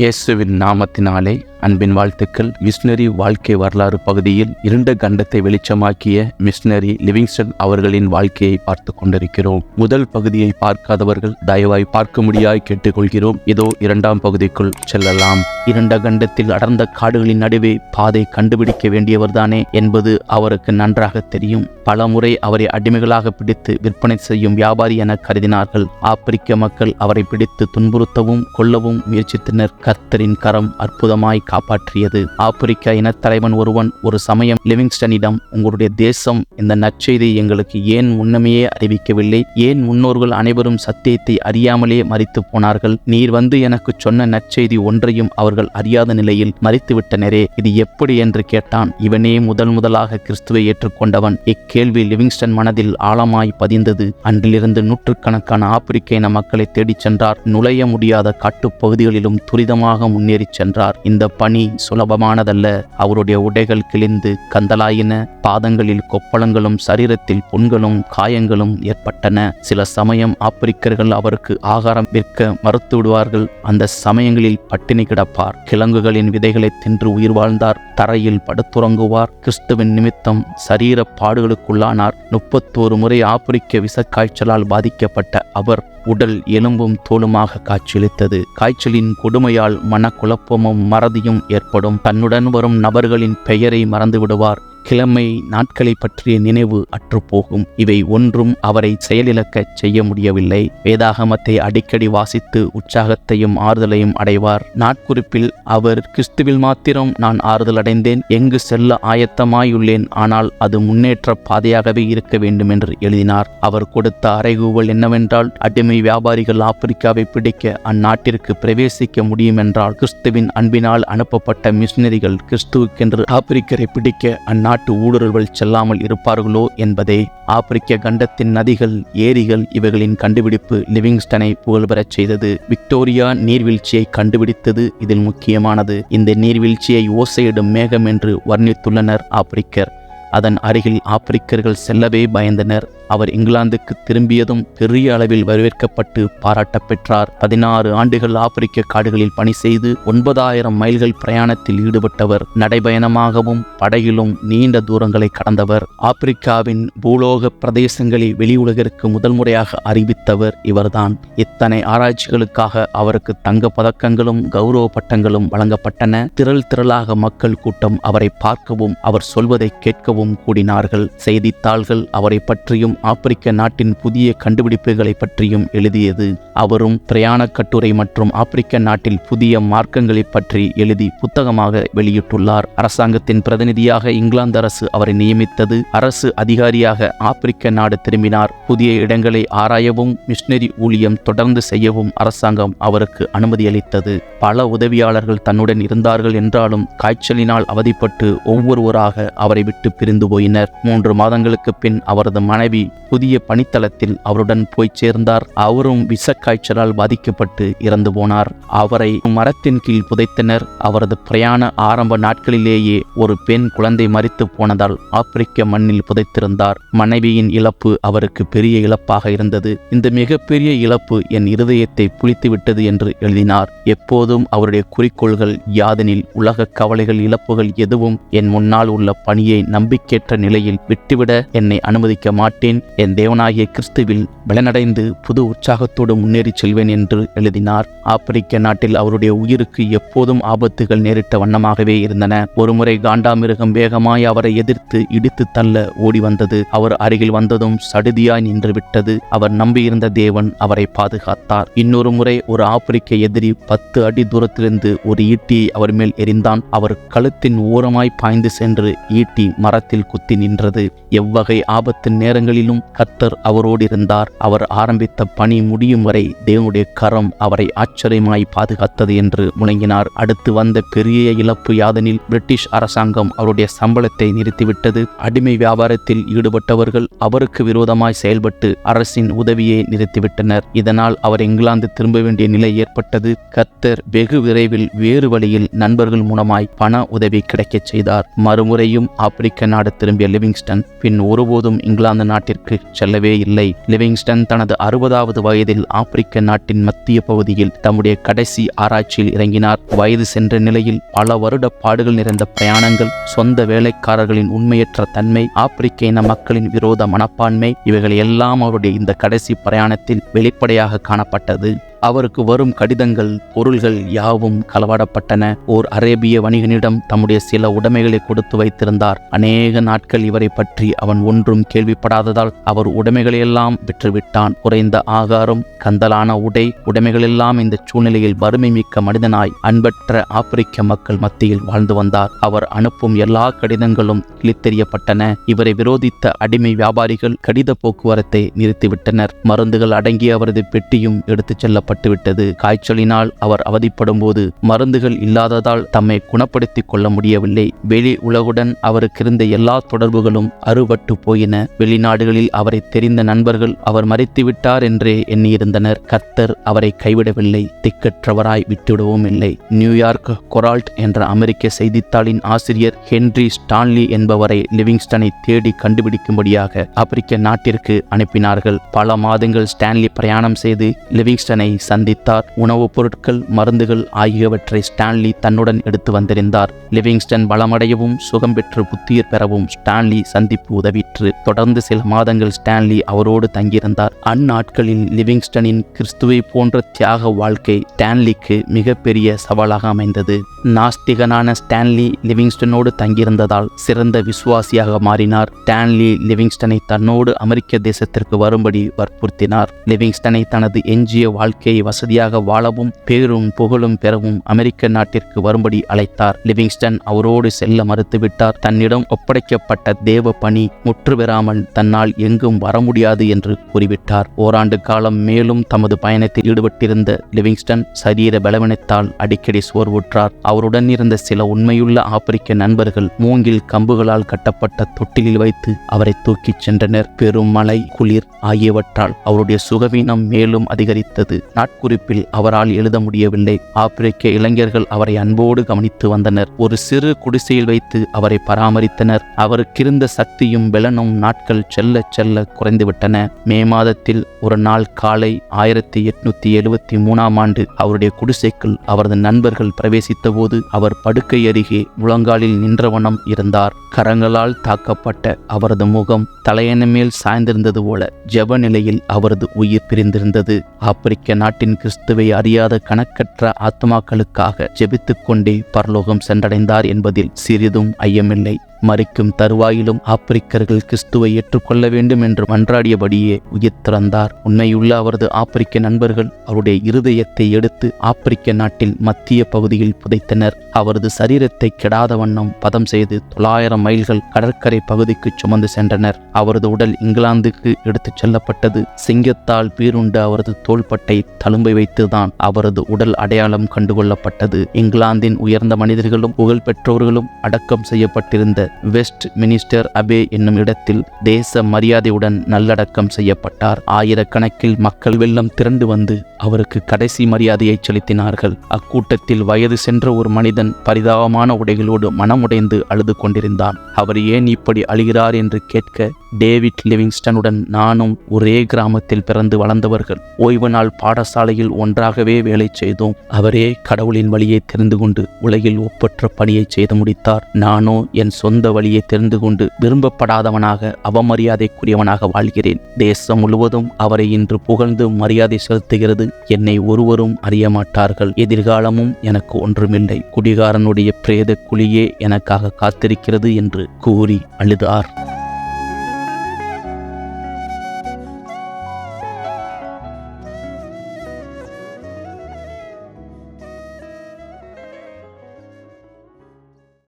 இயேசுவின் நாமத்தினாலே அன்பின் வாழ்த்துக்கள். மிஷனரி வாழ்க்கை வரலாறு பகுதியில் இருண்ட கண்டத்தை வெளிச்சமாக்கிய மிஷனரி லிவிங்ஸ்டன் அவர்களின் வாழ்க்கையை பார்த்து கொண்டிருக்கிறோம். முதல் பகுதியை பார்க்காதவர்கள் தயவாய் பார்க்கும்படியாய் கேட்டுக்கொள்கிறோம். இதோ இரண்டாம் பகுதிக்குள் செல்லலாம். இருண்ட கண்டத்தில் அடர்ந்த காடுகளின் நடுவே பாதை கண்டுபிடிக்க வேண்டியவர்தானே என்பது அவருக்கு நன்றாக தெரியும். பல முறை அவரை அடிமைகளாக பிடித்து விற்பனை செய்யும் வியாபாரி என கருதினார்கள். ஆப்பிரிக்க மக்கள் அவரை பிடித்து துன்புறுத்தவும் கொல்லவும் முயற்சித்தனர். கர்த்தரின் கரம் அற்புதமாய் காப்பாற்றியது. ஆப்பிரிக்க இனத்தலைவன் ஒருவன் ஒரு சமயம் லிவிங்ஸ்டனிடம், உங்களுடைய தேசம் இந்த நற்செய்தி எங்களுக்கு ஏன் முன்னமையே அறிவிக்கவில்லை? ஏன் முன்னோர்கள் அனைவரும் சத்தியத்தை அறியாமலே மரித்து போனார்கள்? நீர் வந்து எனக்கு சொன்ன நற்செய்தி ஒன்றையும் அவர்கள் அறியாத நிலையில் மரித்துவிட்டனரே, இது எப்படி என்று கேட்டான். இவனே முதலாக கிறிஸ்துவை ஏற்றுக்கொண்டவன். இக்கேள்வி லிவிங்ஸ்டன் மனதில் ஆழமாய் பதிந்தது. அன்றிலிருந்து நூற்றுக்கணக்கான ஆப்பிரிக்க இன மக்களை தேடிச் சென்றார். நுழைய முடியாத காட்டுப்பகுதிகளிலும் துரிதமாக முன்னேறி சென்றார். இந்த பணி சுலபமானதல்ல. அவருடைய உடைகள் கிழிந்து கந்தலாயின. பாதங்களில் கொப்பளங்களும் சரீரத்தில் புண்களும் காயங்களும் ஏற்பட்டன. சில சமயம் ஆப்பிரிக்கர்கள் அவருக்கு ஆகாரம் விற்க மறுத்து விடுவார்கள். அந்த சமயங்களில் பட்டினி கிடப்பார். கிழங்குகளின் விதைகளை தின்று உயிர் வாழ்ந்தார். தரையில் படுத்துறங்குவார். கிறிஸ்துவின் நிமித்தம் சரீர பாடுகளுக்குள்ளானார். 31 முறை ஆப்பிரிக்க விஷக்காய்ச்சலால் பாதிக்கப்பட்ட அவர் உடல் எலும்பும் தோலுமாக காட்சியளித்தது. காய்ச்சலின் கொடுமையால் மனக்குழப்பமும் மறதியும் ஏற்படும். தன்னுடன் வரும் நபர்களின் பெயரை மறந்து விடுவார். கிழமை நாட்களை பற்றிய நினைவு அற்றுப்போகும். இவை ஒன்றும் அவரை செயலிழக்க செய்ய முடியவில்லை. வேதாகமத்தை அடிக்கடி வாசித்து உற்சாகத்தையும் ஆறுதலையும் அடைவார். நாட்குறிப்பில் அவர், கிறிஸ்துவில் மாத்திரம் நான் ஆறுதல் அடைந்தேன், எங்கு செல்ல ஆயத்தமாயுள்ளேன், ஆனால் அது முன்னேற்ற பாதையாகவே இருக்க வேண்டும் என்று எழுதினார். அவர் கொடுத்த அறைகூவல் என்னவென்றால், அடிமை வியாபாரிகள் ஆப்பிரிக்காவை பிடிக்க அந்நாட்டிற்கு பிரவேசிக்க முடியும் என்றால், கிறிஸ்துவின் அன்பினால் அனுப்பப்பட்ட மிஷனரிகள் கிறிஸ்துவுக்கென்று ஆப்பிரிக்கரை பிடிக்க அந்நாட்டு ஊடுருவல் செல்லாமல் இருப்பார்களோ என்பதே. ஆப்பிரிக்க கண்டத்தின் நதிகள், ஏரிகள் இவைகளின் கண்டுபிடிப்பு லிவிங்ஸ்டனை புகழ்பெறச் செய்தது. விக்டோரியா நீர்வீழ்ச்சியை கண்டுபிடித்தது இதில் முக்கியமானது. இந்த நீர்வீழ்ச்சியை ஓசையிடும் மேகம் என்று வர்ணித்துள்ளனர் ஆப்பிரிக்கர். அதன் அருகில் ஆப்பிரிக்கர்கள் செல்லவே பயந்தனர். அவர் இங்கிலாந்துக்கு திரும்பியதும் பெரிய அளவில் வரவேற்கப்பட்டு பாராட்ட பெற்றார். 16 ஆண்டுகள் ஆப்பிரிக்க காடுகளில் பணி செய்து 9000 மைல்கள் பிரயாணத்தில் ஈடுபட்டவர். நடைபயணமாகவும் படகிலும் நீண்ட தூரங்களை கடந்தவர். ஆப்பிரிக்காவின் பூலோக பிரதேசங்களை வெளி உலகிற்கு முதல் முறையாக அறிவித்தவர் இவர்தான். இத்தனை ஆராய்ச்சிகளுக்காக அவருக்கு தங்க பதக்கங்களும் கௌரவ பட்டங்களும் வழங்கப்பட்டன. திரளாக மக்கள் கூட்டம் அவரை பார்க்கவும் அவர் சொல்வதை கேட்கவும் கூடினார்கள். செய்தித்தாள்கள் அவரை பற்றியும் ஆப்பிரிக்க நாட்டின் புதிய கண்டுபிடிப்புகளை பற்றியும் எழுதியது. அவரும் பிரயாண கட்டுரை மற்றும் ஆப்பிரிக்க நாட்டில் புதிய மார்க்கங்களை பற்றி எழுதி புத்தகமாக வெளியிட்டுள்ளார். அரசாங்கத்தின் பிரதிநிதியாக இங்கிலாந்து அரசு அவரை நியமித்தது. அரசு அதிகாரியாக ஆப்பிரிக்க நாடு திரும்பினார். புதிய இடங்களை ஆராயவும் மிஷனரி ஊழியம் தொடர்ந்து செய்யவும் அரசாங்கம் அவருக்கு அனுமதி அளித்தது. பல உதவியாளர்கள் தன்னுடன் இருந்தார்கள் என்றாலும் காய்ச்சலினால் அவதிப்பட்டு ஒவ்வொருவராக அவரை விட்டு பிரிந்து போயினர். 3 மாதங்களுக்கு பின் அவரது மனைவி புதிய பணித்தளத்தில் அவருடன் போய் சேர்ந்தார். அவரும் விஷக்காய்ச்சலால் பாதிக்கப்பட்டு இறந்து போனார். அவரை மரத்தின் கீழ் புதைத்தனர். அவரது பிரயாண ஆரம்ப நாட்களிலேயே ஒரு பெண் குழந்தை மரித்து போனதால் ஆப்பிரிக்க மண்ணில் புதைத்திருந்தார். மனைவியின் இழப்பு அவருக்கு பெரிய இழப்பாக இருந்தது. இந்த மிகப்பெரிய இழப்பு என் இருதயத்தை புளித்துவிட்டது என்று எழுதினார். எப்போதும் அவருடைய குறிக்கோள்கள் யாதெனில், உலக கவலைகள் இழப்புகள் எதுவும் என் முன்னால் உள்ள பணியை நம்பிக்கையற்ற நிலையில் விட்டுவிட என்னை அனுமதிக்க மாட்டேன். என் தேவனாகிய கிறிஸ்துவில் பலனடைந்து புது உற்சாகத்தோடு முன்னேறி செல்வேன் என்று எழுதினார். ஆப்பிரிக்க நாட்டில் அவருடைய உயிருக்கு எப்போதும் ஆபத்துகள் நேரிட்ட வண்ணமாகவே இருந்தன. ஒருமுறை காண்டாமிருகம் வேகமாய் அவரை எதிர்த்து இடித்து தள்ள ஓடி வந்தது. அவர் அருகில் வந்ததும் சடுதியாய் நின்று விட்டது. அவர் நம்பியிருந்த தேவன் அவரை பாதுகாத்தார். இன்னொரு முறை ஒரு ஆப்பிரிக்க எதிரி 10 அடி தூரத்திலிருந்து ஒரு ஈட்டியை அவர் மேல் எறிந்தான். அவர் கழுத்தின் ஓரமாய் பாய்ந்து சென்று ஈட்டி மரத்தில் குத்தி நின்றது. எவ்வகை ஆபத்தின் நேரங்களிலும் கர்த்தர் அவரோடு இருந்தார். அவர் ஆரம்பித்த பணி முடியும் வரை தேவனுடைய கரம் அவரை ஆச்சரியமாய் பாதுகாத்தது என்று முழங்கினார். அடுத்து வந்த பெரிய இழப்பு யாதெனில், பிரிட்டிஷ் அரசாங்கம் அவருடைய சம்பளத்தை நிறுத்திவிட்டது. அடிமை வியாபாரத்தில் ஈடுபட்டவர்கள் அவருக்கு விரோதமாய் செயல்பட்டு அரசின் உதவியை நிறுத்திவிட்டனர். இதனால் அவர் இங்கிலாந்து திரும்ப வேண்டிய நிலை ஏற்பட்டது. கர்த்தர் வெகு விரைவில் வேறு வழியில் நண்பர்கள் மூலமாய் பண உதவி கிடைக்கச் செய்தார். மறுமுறையும் ஆப்பிரிக்க நாடு திரும்பிய லிவிங்ஸ்டன் பின் ஒருபோதும் இங்கிலாந்து நாட்டிற்கு நாட்டிற்கு செல்லவே இல்லை. லிவிங்ஸ்டன் தனது 60வது வயதில் ஆப்பிரிக்க நாட்டின் மத்திய பகுதியில் தம்முடைய கடைசி ஆராய்ச்சியில் இறங்கினார். வயது சென்ற நிலையில் பல வருட பாடுகள் நிறைந்த பிரயாணங்கள், சொந்த வேலைக்காரர்களின் உண்மையற்ற தன்மை, ஆப்பிரிக்க இன மக்களின் விரோத மனப்பான்மை, இவைகள் எல்லாம் அவருடைய இந்த கடைசி பிரயாணத்தில் வெளிப்படையாக காணப்பட்டது. அவருக்கு வரும் கடிதங்கள், பொருள்கள் யாவும் களவாடப்பட்டன. ஓர் அரேபிய வணிகனிடம் தம்முடைய சில உடைமைகளை கொடுத்து வைத்திருந்தார். அநேக நாட்கள் இவரை பற்றி அவன் ஒன்றும் கேள்விப்படாததால் அவர் உடைமைகளையெல்லாம் விற்றுவிட்டான். குறைந்த ஆகாரம், கந்தலான உடைமைகளெல்லாம் இந்த சூழ்நிலையில் வறுமை மிக்க மனிதனாய் அன்பற்ற ஆப்பிரிக்க மக்கள் மத்தியில் வாழ்ந்து வந்தார். அவர் அனுப்பும் எல்லா கடிதங்களும் கிழித்தெறியப்பட்டன. இவரை விரோதித்த அடிமை வியாபாரிகள் கடித போக்குவரத்தை நிறுத்திவிட்டனர். மருந்துகள் அடங்கிய அவரது பெட்டியும் எடுத்துச் செல்லப்பட்டது. காய்ச்சலினால் அவர் அவதிப்படும் போது மருந்துகள் இல்லாததால் தம்மை குணப்படுத்திக் கொள்ள முடியவில்லை. வெளி உலகுடன் அவருக்கு இருந்த எல்லா தொடர்புகளும் அறுபட்டு போயின. வெளிநாடுகளில் அவரை தெரிந்த நண்பர்கள் அவர் மறித்துவிட்டார் என்றே எண்ணியிருந்தனர். கர்த்தர் அவரை கைவிடவில்லை, திக்கற்றவராய் விட்டுவிடவும் இல்லை. நியூயார்க் கொரால்ட் என்ற அமெரிக்க செய்தித்தாளின் ஆசிரியர் ஹென்றி ஸ்டான்லி என்பவரை லிவிங்ஸ்டனை தேடி கண்டுபிடிக்கும்படியாக ஆப்பிரிக்க நாட்டிற்கு அனுப்பினார்கள். பல மாதங்கள் ஸ்டான்லி பிரயாணம் செய்து லிவிங்ஸ்டனை சந்தித்தார். உணவுப் பொருட்கள், மருந்துகள் ஆகியவற்றை ஸ்டான்லி தன்னுடன் எடுத்து வந்திருந்தார். லிவிங்ஸ்டன் பலமடையவும் சுகம் பெற்று புத்துயிர் பெறவும் ஸ்டான்லி சந்திப்பு உதவிற்று. தொடர்ந்து சில மாதங்கள் ஸ்டான்லி அவரோடு தங்கியிருந்தார். அந்நாட்களில் லிவிங்ஸ்டனின் கிறிஸ்துவை போன்ற தியாக வாழ்க்கை ஸ்டான்லிக்கு மிகப்பெரிய சவாலாக அமைந்தது. நாஸ்திகனான ஸ்டான்லி லிவிங்ஸ்டனோடு தங்கியிருந்ததால் சிறந்த விசுவாசியாக மாறினார். ஸ்டான்லி லிவிங்ஸ்டனை தன்னோடு அமெரிக்க தேசத்திற்கு வரும்படி வற்புறுத்தினார். லிவிங்ஸ்டனை தனது எஞ்சிய வாழ்க்கையை வசதியாக வாழவும் பேரும் புகழும் பெறவும் அமெரிக்க நாட்டிற்கு வரும்படி அழைத்தார். லிவிங்ஸ்டன் அவரோடு செல்ல மறுத்துவிட்டார். தன்னிடம் ஒப்படைக்கப்பட்ட தேவ பணி முற்று பெறாமல் தன்னால் எங்கும் வர முடியாது என்று கூறிவிட்டார். ஓராண்டு காலம் மேலும் தமது பயணத்தில் ஈடுபட்டிருந்த லிவிங்ஸ்டன் சரீர பலவீனத்தால் அடிக்கடி சோர்வுற்றார். அவருடன் இருந்த சில உண்மையுள்ள ஆப்பிரிக்க நண்பர்கள் மூங்கில் கம்புகளால் கட்டப்பட்ட தொட்டிலில் வைத்து அவரை தூக்கிச் சென்றனர். பெரும் மழை, குளிர் ஆகியவற்றால் அவருடைய சுகவீனம் மேலும் அதிகரித்தது. நாட்குறிப்பில் அவரால் எழுத முடியவில்லை. ஆப்பிரிக்க இளைஞர்கள் அவரை அன்போடு கவனித்து வந்தனர். ஒரு சிறு குடிசையில் வைத்து அவரை பராமரித்தனர். அவருக்கிருந்த சக்தியும் பலனும் நாட்கள் செல்ல செல்ல குறைந்துவிட்டன. மே மாதத்தில் ஒரு நாள் காலை 1873ஆம் ஆண்டு அவருடைய குடிசைக்குள் அவரது நண்பர்கள் பிரவேசித்த போது அவர் படுக்கை அருகே முழங்காலில் நின்றவனம் இருந்தார். கரங்களால் தாக்கப்பட்ட அவரது முகம் தலையண மேல் சாய்ந்திருந்தது போல ஜெப நிலையில் அவரது உயிர் பிரிந்திருந்தது. ஆப்பிரிக்க நாட்டின் கிறிஸ்துவை அறியாத கணக்கற்ற ஆத்மாக்களுக்காக ஜெபித்துக் கொண்டே பரலோகம் சென்றடைந்தார் என்பதில் சிறிதும் ஐயமில்லை. மரிக்கும் தருவாயிலும் ஆப்பிரிக்கர்கள் கிறிஸ்துவை ஏற்றுக்கொள்ள வேண்டும் என்று மன்றாடியபடியே உயிர் துறந்தார். உண்மையுள்ள அவரது ஆப்பிரிக்க நண்பர்கள் அவருடைய இருதயத்தை எடுத்து ஆப்பிரிக்க நாட்டில் மத்திய பகுதியில் புதைத்தனர். அவரது சரீரத்தை கெடாத வண்ணம் பதம் செய்து 900 மைல்கள் கடற்கரை பகுதிக்கு சுமந்து சென்றனர். அவரது உடல் இங்கிலாந்துக்கு எடுத்துச் செல்லப்பட்டது. சிங்கத்தால் பீருண்ட அவரது தோள்பட்டை தழும்பை வைத்துதான் அவரது உடல் அடையாளம் கண்டுகொள்ளப்பட்டது. இங்கிலாந்தின் உயர்ந்த மனிதர்களும் புகழ் பெற்றோர்களும் அடக்கம் செய்யப்பட்டிருந்த வெஸ்ட் மினிஸ்டர் அபே என்னும் இடத்தில் தேச மரியாதையுடன் நல்லடக்கம் செய்யப்பட்டார். ஆயிரக்கணக்கில் மக்கள் வெள்ளம் திரண்டு வந்து அவருக்கு கடைசி மரியாதையை செலுத்தினார்கள். அக்கூட்டத்தில் வயது சென்ற ஒரு மனிதன் பரிதாபமான உடைகளோடு மனமுடைந்து அழுது கொண்டிருந்தான். அவர் ஏன் இப்படி அழுகிறார் என்று கேட்க, டேவிட் லிவிங்ஸ்டனுடன் நானும் ஒரே கிராமத்தில் பிறந்து வளர்ந்தவர்கள். ஓய்வு நாள் பாடசாலையில் ஒன்றாகவே வேலை செய்தோம். அவரே கடவுளின் வழியை தெரிந்து கொண்டு உலகில் ஒப்பற்ற பணியை செய்து முடித்தார். நானோ என் சொந்த வழியை தெரிந்து கொண்டு விரும்பப்படாதவனாக அவமரியாதைக்குரியவனாக வாழ்கிறேன். தேசம் முழுவதும் அவரை இன்று புகழ்ந்து மரியாதை செலுத்துகிறது. என்னை ஒருவரும் அறிய மாட்டார்கள். எதிர்காலமும் எனக்கு ஒன்றுமில்லை. குடிகாரனுடைய பிரேத குழியே எனக்காக காத்திருக்கிறது என்று கூறி அழுதார்.